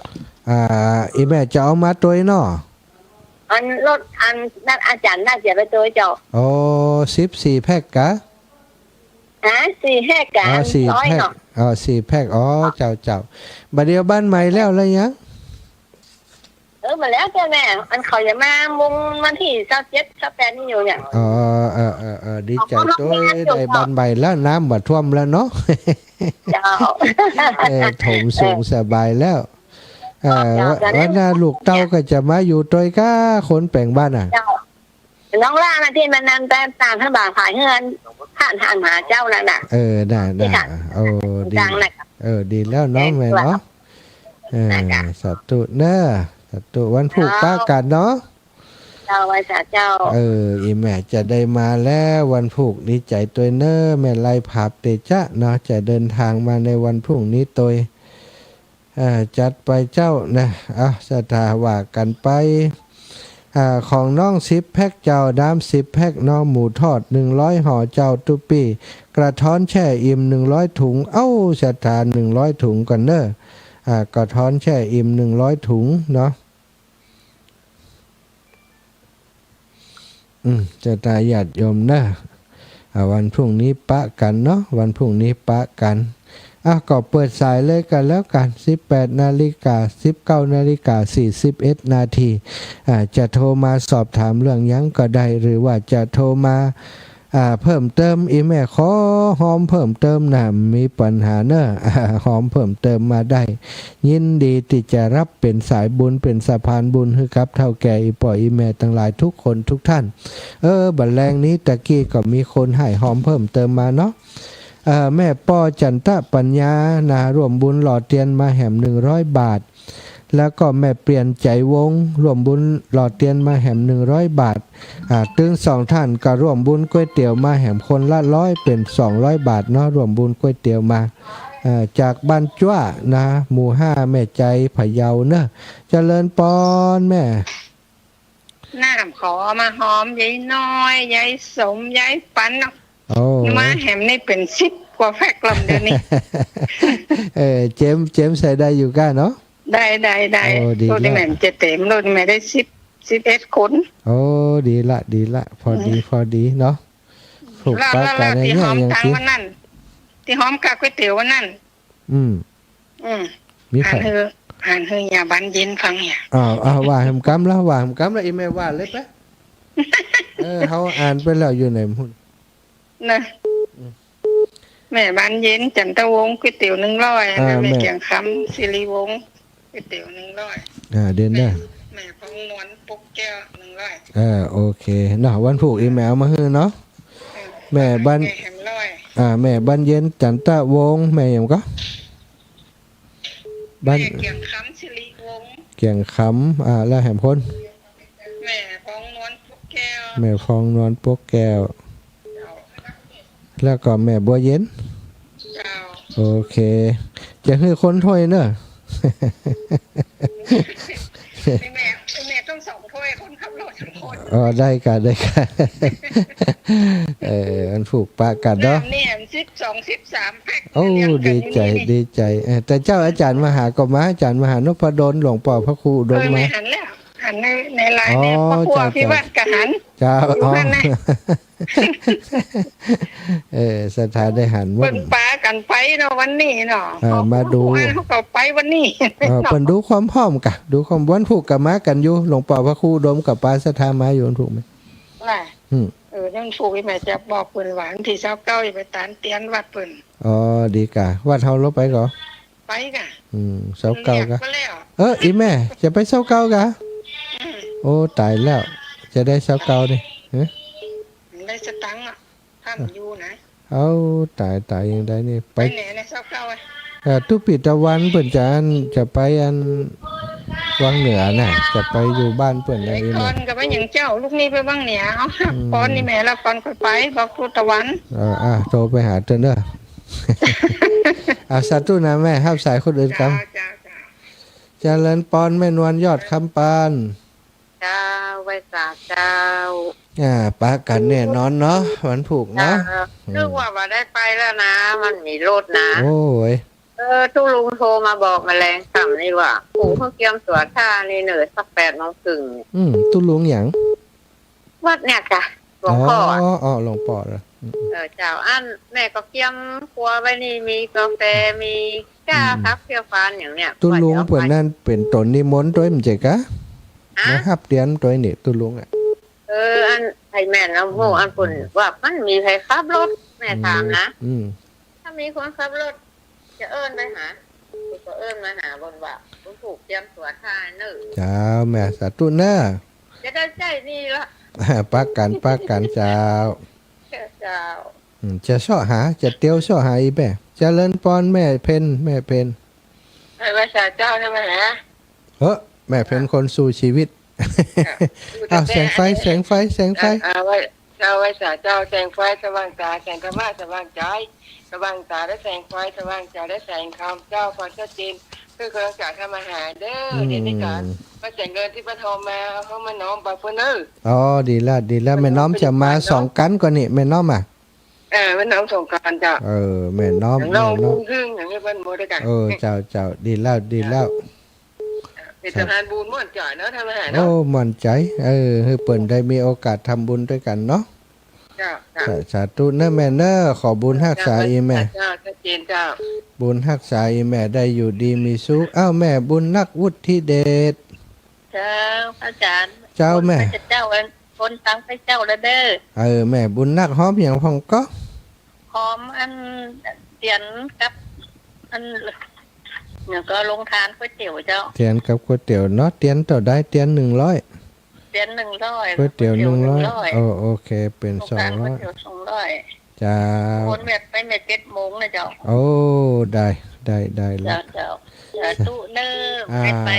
อีแม่จะเอามาตัวเนาะอันรถอันนักอาจารย์น่าจะไปตัวเจ้า14 แพ็คกะ4 แฮกกะ4 แพ็ค4 แพ็คเจ้าบัดเดียวบ้านใหม่แล้วยังมาแล้วจ้ะแม่อันเขาจะมามุงวันที่27 28นี่อยู่เนี่ยดีใจด้วยได้บ้านใหม่แล้วน้ำบ่ท่วมแล้วเนาะเจ้าถมสูงสบายแล้ววันหน้าลูกเต้าก็จะมาอยู่ตัวก้าคนแปลงบ้านน้องล่านะที่มันนั่นแต่ตามท่านบ่าวขายเงินผ่านทางหาเจ้านั่นน่ะได้ดีดีแล้วเนาะแม่เนาะสัตว์เนอะสัตว์วันผูกป้ากันเนาะเจ้าไว้เจ้าอีแม่จะได้มาแล้ววันผูกดีใจตัวเนอะแม่ไล่ผับเตจะเนาะจะเดินทางมาในวันพรุ่งนี้ตัวจัดไปเจ้านะสถาว่ากันไปของน้อง10 แพ็คเจ้าน้ำ10 แพ็คน้องหมูทอด100 ห่อเจ้าตุปีกระท้อนแช่อิ่ม100 ถุงสถา100 ถุงกันเนอะกระท้อนแช่อิ่ม100 ถุงเนาะจะตายญาติโยมนะวันพรุ่งนี้ปะกันเนาะวันพรุ่งนี้ปะกันก็เปิดสายเลยกันแล้วกัน18 นาฬิกา 19 นาฬิกา 41 นาทีจะโทรมาสอบถามเรื่องยังก็ได้หรือว่าจะโทรมาเพิ่มเติมอีแม่ขอหอมเพิ่มเติมนะมีปัญหาเนอะหอมเพิ่มเติมมาได้ยินดีที่จะรับเป็นสายบุญเป็นสะพานบุญให้กับเท่าแก่อีป่อยอีแม่ทั้งหลายทุกคนทุกท่านบัดแรงนี้ตะกี้ก็มีคนให้หอมเพิ่มเติมมาเนาะแม่ป้อจันทปัญญานะร่วมบุญหล่อเทียนมาแหม100 บาทแล้วก็แม่เปลี่ยนใจวงร่วมบุญหล่อเทียนมาแหม100 บาทถึง2 ท่านก็ร่วมบุญก๋วยเตี๋ยวมาแหมคนละ100เป็น200 บาทเนาะร่วมบุญก๋วยเตี๋ยวมาจากบ้านจ้วนะหมู่5แม่ใจพะเยาเนอะเจริญปอนแม่น้ำขอมาหอมยายน้อยยายสมยายปันมาแหมนี่เป็น10 กว่าแฟกลำเดือนนี้เจมใส่ได้อยู่ก้าเนาะ ได้โอ้ดี โรด ละ แม่จะเต็มโรดแม่ได้11 คน โอ้ดีละพอดีเนาะถูก แล้ว ปากกัน ที่ เนี่ย หอม ยัง ทาง กิน วันนั้นที่หอมกับก๋วยเตี๋ยววันนั้น อืม มี อ่า ไผ นเฮอย่าบันเย็นฟังเนี่ย ว่าหำกำแล้วอีแม่ว่าเลยปะ เขาอ่านไปแล้วอยู่ไหนพุ่น นะแม่บันเย็นจันทวงศ์ก๋วยเตี๋ยว100นะแม่เกียงคำสิริวงศ์ก๋วยเตี๋ยว100เดือนหน้า แม่พงนวลปุกแก้ว100โอเคเนาะวันผูกอีแมวมาฮื้อเนาะแม่บ้าน แม่แหม100แม่บ้านเย็นจันตะวงศ์แม่หยังก็บ้าน แม่เกียงคำสิริวงศ์ เกียงคำแล้วแหมพ้น แม่พงนวลปุกแก้ว แม่ฟองนวลปกแก้ว แล้วก็แม่บัวเย็น เจ้า โอเค จะให้คนถ้วยเนอะ แม่ต้องส่งถ้วยคนขับรถทุกคน ได้กัน อันผูกปากกันเนาะ เนี่ย12 13แพ็ค โอ้ดีใจแต่เจ้าอาจารย์มหาก็มาอาจารย์มหานพดลหลวงพ่อพระครูดม ไม่ มา หันแล้วหันในไลน์เนี่ยพระครูพิวัตรกหัน เจ้า อยู่นั่นนะ สถานได้หัน เปิ้นปากันไปเนาะวันนี้เนาะ มาดู เขาก็ไปวันนี้ เปิ้นดูความพร้อมกะดูความวันผูกกับมากันอยู่หลวงพ่อพระครูดมกับปาสถามาอยู่ถูกไหม น่ะนั่นผูกแม่จะบอกเปิ้นหวานที่29อย่าไปตานเตียนวัดเปิ้น ดีกะวัดเฮาลบไปก่อ ไปกะ 29กะ เรียไปแล้ว อีแม่จะไป29กะโอ้ตายแล้วจะได้29ดิฮะ ได้สตังค์อ่ะท่านอยู่นะ เอาตายยังได้นี่ ไปไหนใน29อ่ะ ทุกปีตะวันเปิ่นจะไปวังเหนือน่ะจะไปอยู่บ้านเปิ่นอะไร ไอ้ก น่ะ อนกับไอ้หยังเจ้าลูกนี่ไปบ้างเนี่ยเอาปอนนี่แม่แล้วปอนค่อยไปบอกครูตะวัน โทรไปหาเติ้นเด้อ สาธุนะแม่ห้ามสายคนอื่นกัน จ้า เจริญปอนแม่นวลยอดคำปาน เจ้าไว้สาเจ้า ปะกันแน่นอนเนาะวันผูกเนาะ นึกว่าได้ไปแล้วนะ มันมีรถนะ โอ้ย ทุลุงโทรมาบอกแมลงต่ำนี่ว่าปู่เขาเกียมสวนท่านี่เหนือสัก8 โมงครึ่ง ตุลุงหยัง วัดเนี่ยจ้ะหลวงพ่อ หลวงพ่อเหรอ เจ้าอันแม่ก็เกียมครัวไว้นี่มีกาแฟมีชาครับเพียวฟานอย่างเนี้ย ตุลุงเปิ่นนั่นเป็นตนนิมนต์ด้วยมันเจ๊กะ ฮะ นะครับเตียนตัวนี่ตุลุงอ่ะ อันไทยแม่นแล้วโมอันปุ่นว่ามันมีใครขับรถแม่ถามนะถ้ามีคนขับรถจะเอิ้นไปหาก็เอิ้นมาหาบนว่าคุณผูกเตรียมสวนทานเนอะ เจ้าแม่สาธุเนอะ จะได้ใจนี่ละ ปักกันเจ้า เจ้า จะช่อหาจะเตียวช่อหาอีแม่เจริญปอนแม่เพน ไอ้ภาษาเจ้าใช่ไหมฮะ แม่เพนคนสู่ชีวิตแสงไฟ เอาไว้เจ้าไว้สาเจ้าแสงไฟสว่างตาแสงธรรมะสว่างใจสว่างตาได้แสงไฟสว่างใจได้แสงคำเจ้าความชัดเจนคือเครื่องจักรทำอาหารเด้อเดี๋ยวนี้กันมาแจกเงินที่ปฐมมาเขามาน้อมปะพุ่นเด้อ ดีแล้วแม่น้อมจะมา2 กันก่อนนี่แม่น้อมมันน้อมส่งการเจ้า แม่น้อม อย่างน้องบุญครึ่งอย่างนี้เพิ่นบ่ได้กัน เจ้าดีแล้ว เป็นสถานบุญม่วนจ่อยเนาะทำอาหาร โอ้ เนาะ มั่นใจให้เปิ่นได้มีโอกาสทำบุญด้วยกันเนาะ เจ้า สาธุเนอะแม่เนอะขอบุญรักษาอีแม่ เจ้าชัดเจนเจ้า บุญรักษาอีแม่ได้อยู่ดีมีสุขแม่บุญนักวุฒิเดช เจ้าอาจารย์ เจ้าแม่ เจ้าคนตังไปเจ้าละเด้อ แม่บุญนักหอมอย่างพองก็ หอมอันเตียนกับอันเนี่ยก็ลงทานก๋วยเตี๋ยวเจ้า เตียนกับก๋วยเตี๋ยวเนาะเตียนต่อได้เตียน100 เตียน100 ก๋วยเตี๋ยว100โอเคเป็น ลงทานก๋วยเตี๋ยว200 จ้า คนเม็ดไปเม็ด7 โมงนะเจ้า โอ้ได้แล้ว เจ้าสาธุเด้อไป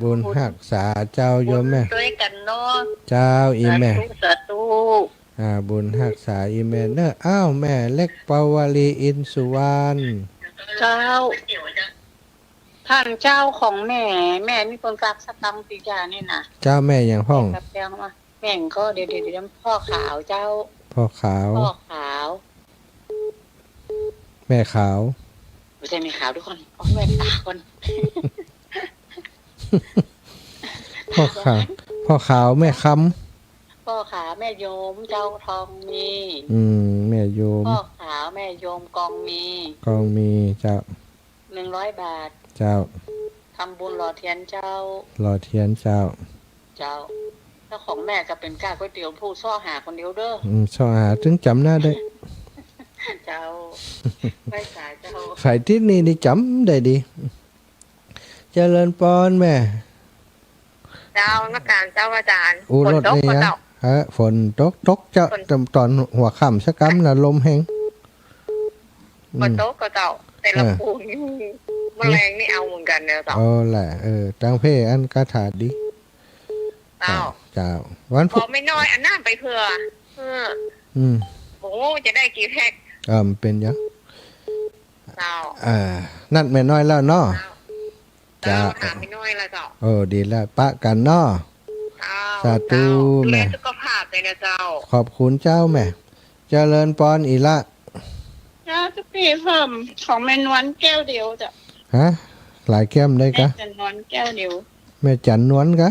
บุญรักษาเจ้าโยมแม่ ด้วยกันเนาะ เจ้าอีแม่ สาธุ บุญรักษาอีแม่เนอะแม่เล็กปาวลีอินสุวรรณ เจ้าท่านเจ้าของแม่มีคนฝากสตังค์ติจานี่นะ เจ้าแม่อย่างห้อง กับแปลงมาแม่งก็เดี๋ยวพ่อขาวเจ้า พ่อขาว พ่อขาว แม่ขาว ไม่ใช่แม่ขาวทุกคนพ่อแม่ตาคน พ่อขาวพ่อขาวแม่ค พ่อขาแม่โยมเจ้าทองมี ำแม่โยม พ่อขาวแม่โยมกองมี กองมีเจ้า 100 บาท เจ้า ทำบุญหล่อเทียนเจ้า รอเทียนเจ้า เจ้าแล้วของแม่ก็เป็นก้าก๋วยเตี๋ยวผู้ซ่อหาคนเดียวเด้อ ชอหาถึงจำหน้าได้ เจ้าไม่สายเจ้า ฝ่ายที่นี่นี่จำได้ดีเจริญปอนแม่ เจ้านักการเจ้าอาจารย์ อูรถ ตก นี่ ก็ นะ เจ้า ฮะฝนตกเจ้าตอนหัวค่ำสักกำน่ะลมแห้ง ฝนตกก็เจ้าแต่ละปูนี่แมลงนี่เอาเหมือนกันเนี่ยเจ้า โอ้แหละตังเพ่อันกาถาดี เจ้า เจ้าวัน พ พุ อไม่น้อยอันน้ำไปเผื่ออืม โอ้จะได้กี่แพ็ค มันเป็นยัง เจ้า นั่นแม่น้อยแล้วเนาะ เจ้าถามไม่น้อยละเจ้า ดีแล้วปะกันเนาะ เจ้า สาธุแม่ ดูแลสุขภาพเลยนะเจ้า ขอบคุณเจ้าแม่ เจริญปอนอีละ เจ้าจะปีเพิ่มของแม่นวลแก้วเดียวจ้ะ ฮะหลายแก้มได้ แม่ กะ จันนวลแก้วเดียว แม่จันนวลกะ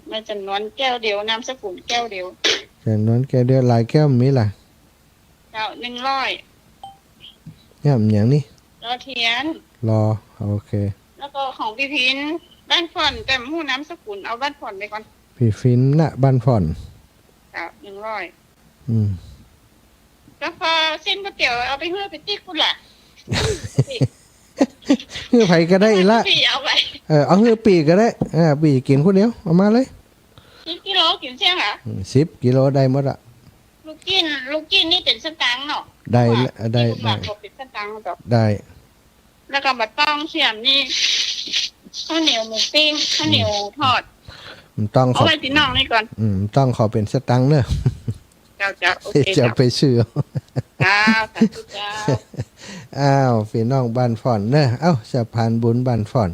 แม่จันนวลแก้วเดียวนามสกุลแก้วเดียว จันนวลแกเดียวหลายแก้มมีล่ะ เจ้า100เนี่ยมันอย่างนี้ รอเทียน รอโอเค แล้วก็ของพี่พินบ้านผ่อนแต่หู้นามสกุลเอาบ้านผ่อนไปก่อน พี่ฟินนะบ้านผ่อน เจ้า100อืม แล้วพอเส้นก๋วยเตี๋ยวเอาไปเพื่อไปติ๊กคุณล่ะ เฮือไผก็ได้อีละ พี่เอาไป เอาเฮือปีก็ได้ปีกินคนเดียวเอามาเลย 10 กิโลกินเชี่ยงเหรอ 10 กิโลได้หมดอะ ลูกกินนี่เป็นสตางค์เนาะ ได้ได้ หมักก็เป็นสตางค์แบบ ได้ แล้วก็บัดต้องเสียมนี่ข้าวเหนียวหมูปิ้งข้าวเหนียวทอด มันต้อง เอา ขอ ไว้ที่น้องนี่ก่อน ต้องขอเป็นสตังค์เนอะ เจ้าโอเค จะ เจ้า ไปซื้อ เจ้าสาธุเจ้า อ้าวพี่น้องบ้านฝ่อนเนอะสะพานบุญบ้านฝ่อน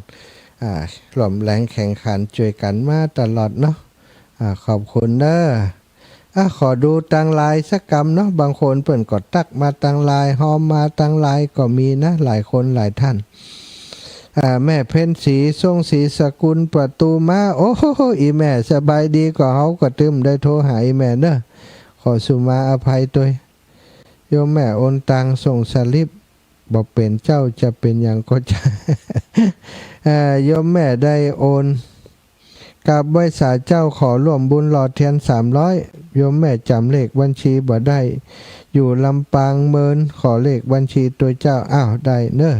หล่อมแรงแข่งขันช่วยกันมาตลอดเนาะขอบคุณเนอะขอดูตังลายสักกรรมเนาะบางคนเปิ่นกดตักมาตังลายหอมมาตังลายก็มีนะหลายคนหลายท่านแม่เพ็ญศรีทรงศรีสกุลประตูมาโอ้โหอีแม่สบายดีกว่าเฮาก็ตึมได้โทรหาอีแม่เนอะขอสุมาอภัยตัวโยมแม่โอนตังส่งสลิปบอกเป็นเจ้าจะเป็นอย่างก็จะ โยมแม่ได้โอนกับไว้สาเจ้าขอร่วมบุญหลอดเทียน300โยมแม่จำเลขบัญชีบ่ได้ อยู่ลำปางเมินขอเลขบัญชีตัวเจ้าได้เนอะ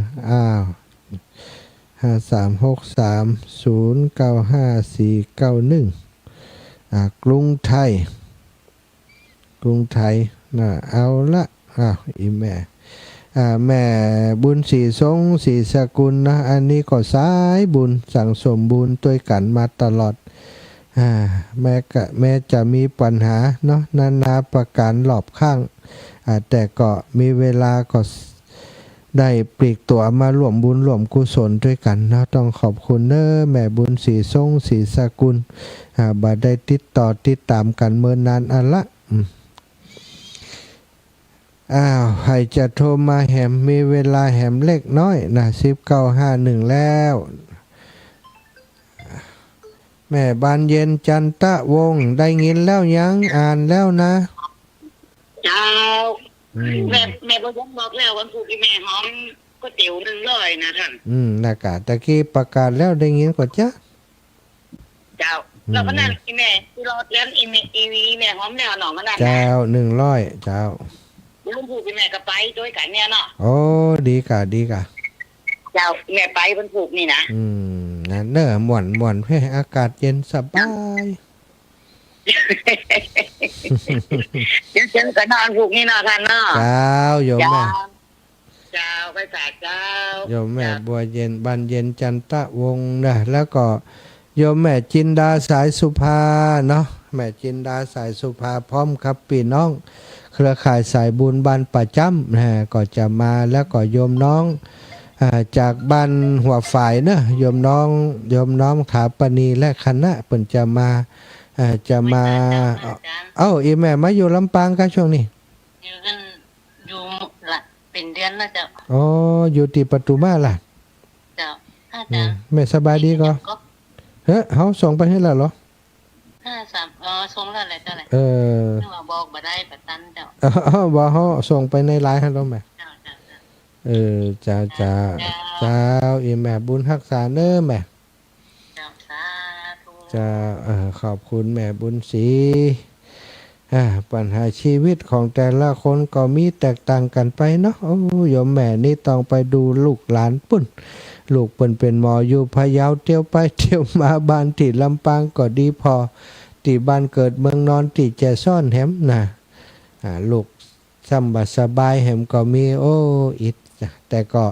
5363095491กรุงไทยเอาละอีแม่แม่บุญศรีทรงศรีสกุลนะอันนี้ก็สายบุญสั่งสมบุญด้วยกันมาตลอดแม้จะมีปัญหาเนาะนานาประการหลอบข้างแต่ก็มีเวลาก็ได้ปลีกตัวมาร่วมบุญร่วมกุศลด้วยกันนะต้องขอบคุณเนอะแม่บุญศรีทรงศรีสกุลบ่ได้ติดตามกันเมื่อนานอันละใครจะโทรมาแหมมีเวลาแหมเล็กน้อยนะ1951แล้วแม่บานเย็นจันตะวงศ์ได้ยินแล้วยังอ่านแล้วนะ เจ้าแม่บอกแล้ววันพุธแม่หอมก๋วยเตี๋ยว100นะท่าน นะคะตะกี้ประกาศแล้วได้ยินกว่าจ้ะ เจ้าแล้วก็นั่นอีแม่ที่รอเลี้ยงอีแม่หอมแล้วหนองก็นั่นนะ เจ้า100เจ้า ลุงพูดแม่ก็ไปด้วยกันเนี่ยเนาะ โอ้ดีกะ เจ้าแม่ไปวันพุธนี่นะ นั่นเนอะม่วนเพื่ออากาศเย็นสบาย เดี๋ยวเจอกันนอนพุธนี่เนาะท่านเนาะ เจ้าโยมแม่ เจ้าไปสาเจ้า โยมแม่บัวเย็นบานเย็นจันตะวงศ์นะแล้วก็โยมแม่จินดาสายสุภาเนาะแม่จินดาสายสุภาพร้อมครับพี่น้องเครือข่ายสายบุญบ้านประจำนะก็จะมาแล้วก็โยมน้องจากบ้านหัวฝ่ายเนอะโยมน้องถาปณีและคณะเปิ่นจะมาอีแม่มาอยู่ลำปางกันช่วงนี้ อยู่ละเป็นเดือนแล้วเจ้า อยู่ที่ประตูมาล่ะ เจ้าอาจารย์ แม่สบายดีก็ เฮ้ยเขาส่งไปให้แล้วเหรอ 53ส่งแล้วแหละเจ้าแหละ เออ นึกว่าบอกบ่ได้บ่ตันเจ้า บอกเขาส่งไปในไลน์ให้เราไหม เจ้าเจ้า จ้าเจ้าอีแม่บุญรักษาเน้อแม่ เจ้าสาธุ จะขอบคุณแม่บุญศรีปัญหาชีวิตของแต่ละคนก็มีแตกต่างกันไปเนาะโอ้โยมแม่นี่ต้องไปดูลูกหลานปุ่นลูกเปิ้นเป็นหมออยู่พะเยาเที่ยวไปเที่ยวมาบ้านที่ลำปางก็ดีพอที่บ้านเกิดเมืองนอนที่แจซ่อนแหมนะลูกสบายแหมก็มีโอ้อิดแต่ก็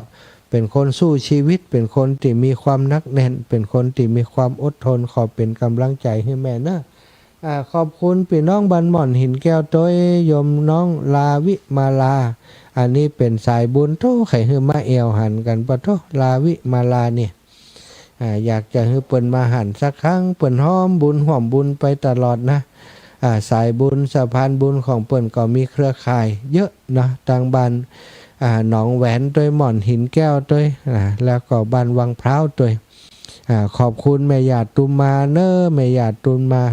เป็นคนสู้ชีวิตเป็นคนที่มีความนักแน่นเป็นคนที่มีความอดทนขอเป็นกำลังใจให้แม่นะขอบคุณพี่น้องบันหม่อนหินแก้วต้อยยมน้องลาวิมาลาอันนี้เป็นสายบุญโตไข่ฮือมาเอวหันกันปะโตลาวิมาลาเนี่ยอยากจะให้เปิ้นมาหันสักครั้งเปิ้นห้อมบุญห่วมบุญไปตลอดนะสายบุญสะพานบุญของเปิ้นก็มีเครือข่ายเยอะนะทางบ้านหนองแหวนด้วยหม่อนหินแก้วด้วยแล้วก็บ้านวังพร้าวด้วยขอบคุณแม่หยาดตุมมาเนอแม่หยาดตุมมา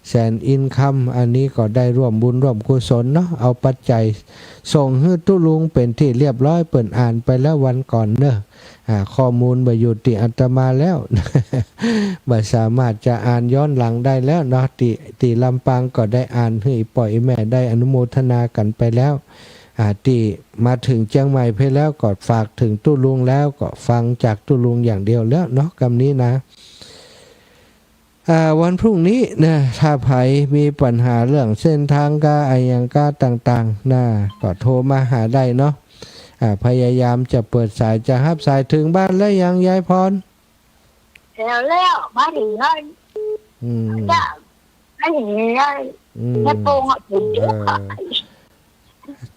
แสนอินคัมอันนี้ก็ได้ร่วมบุญร่วมกุศลเนาะเอาปัจจัยส่งให้ตุลุงเป็นที่เรียบร้อยเปิ่นอ่านไปแล้ววันก่อนเนอะข้อมูลบอยู่ที่อาตมาแล้ว บ่สามารถจะอ่านย้อนหลังได้แล้วเนาะที่ลำปางก็ได้อ่านให้ปล่อยแม่ได้อนุโมทนากันไปแล้วที่มาถึงเชียงใหม่ไปแล้วก็ฝากถึงตุลุงแล้วก็ฟังจากตุลุงอย่างเดียวแล้วเนาะคำนี้นะวันพรุ่งนี้นะถ้าไผมีปัญหาเรื่องเส้นทางกาอะไรอย่างกาต่างๆนะก็โทรมาหาได้เนาะพยายามจะเปิดสายจะรับสายถึงบ้านแล้วยังยายพร แล้วมาถึงแล้ว จ้าไม่เห็นเลยแม่โป่งอ่ะผมเยอะ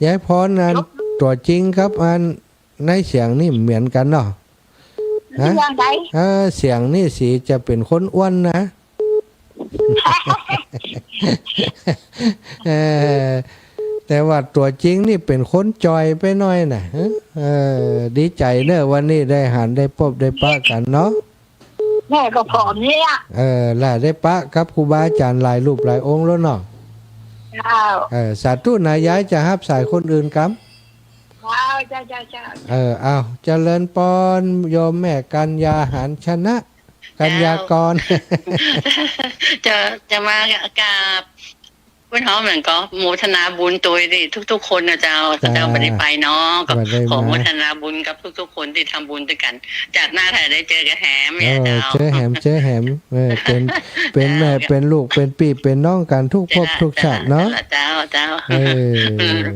ยายพรนั้นตัวจริงครับอันในเสียงนี่เหมือนกันเนาะ ยังไง เสียงนี่สีจะเป็นคนอ้วนนะ แต่ว่าตัวจริงนี่เป็นคนจอยไปหน่อยนะดีใจเนอะวันนี้ได้หันได้พบได้ปะกันเนาะ แม่ก็ผอมเนี่ย ล่ะได้ปะกับครูบาอาจารย์หลายรูปหลายองค์แล้วเนาะ สาธุนายย้ายจะฮับสายคนอื่นครับ จ้า เอาเจริญปอนโยมแม่กัญญาหารชนะ กัญญากร จะมากับเพื่อนเขาเหมือนก็โมทนาบุญตัวดิทุกๆคนนะเจ้าไม่ได้ไปเนาะก็ขอโมทนาบุญกับทุกๆคนที่ทำบุญด้วยกันจากหน้าไทยได้เจอกับแหมเนี่ยเจ้าเจอแหมเป็นแม่เป็นลูกเป็นพี่เป็นน้องกันทุกภพทุกชาติเนาะเจ้า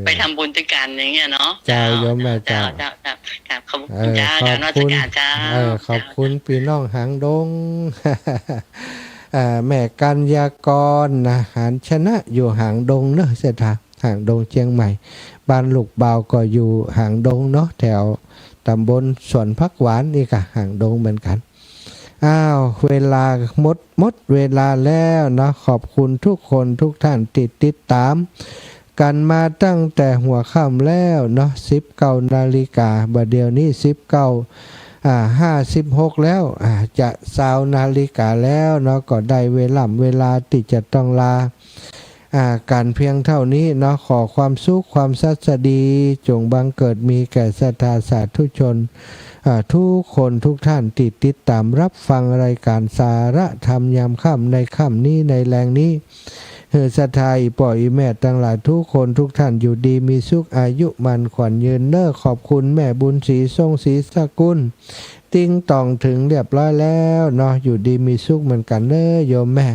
ไปทำบุญด้วยกันอย่างเงี้ยเนาะเจ้าโยมแม่เจ้าขอบคุณเจ้าเจ้าขอบคุณพี่น้องหางดง แม่กัญญากรนะหารชนะอยู่หางดงเนอะเสถาหางดงเชียงใหม่บ้านลูกเบาก็อยู่หางดงเนาะแถวตำบลสวนพักหวานนี่ค่ะหางดงเหมือนกันเวลาหมดเวลาแล้วนะขอบคุณทุกคนทุกท่านติดตามกันมาตั้งแต่หัวค่ำแล้วเนาะ19 นาฬิกาบัดเดี๋ยวนี้56แล้วจะ20 นาฬิกาแล้วเนาะก็ได้เวลาที่จะต้องลาการเพียงเท่านี้เนาะขอความสุขความสัสดีจงบังเกิดมีแก่ศรัทธาสาธุชนทุกคนทุกท่านติดตามรับฟังรายการสาระธรรมยามค่ำในค่ำนี้ในแรงนี้ศรัทธาอีป่ออีแม่ทั้งหลายทุกคนทุกท่านอยู่ดีมีสุขอายุมันขวัญยืนเน้อขอบคุณแม่บุญศรีทรงศรีสกุลติ้งต่องถึงเรียบร้อยแล้วเนาะอยู่ดีมีสุขเหมือนกันเน้อโยมแม่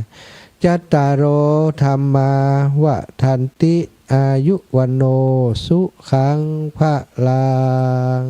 จัตตารโอธรรมาวะทันติอายุวันโนสุขังพะลัง